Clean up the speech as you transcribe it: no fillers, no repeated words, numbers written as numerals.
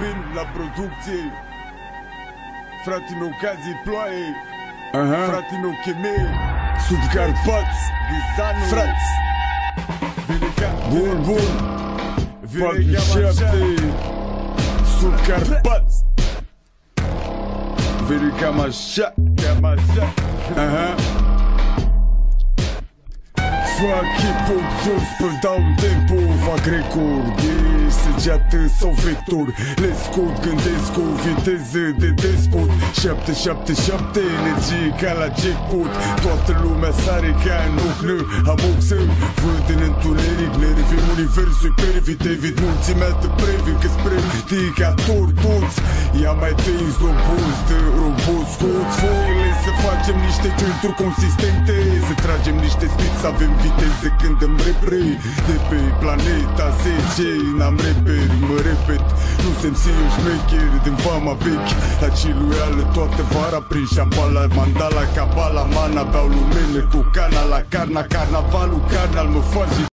Albin la producție. Fratele meu Cazi Ploaie. Fratele meu Cheme. Sub Carpați. Frați. Bun, bun. 47. Sub Carpați. Vede cam așa. Fac hip-hop, jos până dau un tempo. Fac record, e săgeată sau vector. Le scot, gândesc cu viteză de despot. 777, energie ca la jackpot. Toată lumea sare ca în ohnă. Amoc să văd în întuneric. Nervim universul perfect. Evit mulțimea te previn că-s predicator toți. Ia mai tăins robos de robot. Scoți foile să facem niște filturi consistente. Să tragem niște spit, să avem viteză când îmi repre. De pe planeta 10 n-am reperi, mă repet. Nu se-mi eu șmecher din fama vechi. La ciluială toată vara prin șampala, mandala, cabala, mana. Beau lumenă cu cana la carna, carnavalul carnal mă face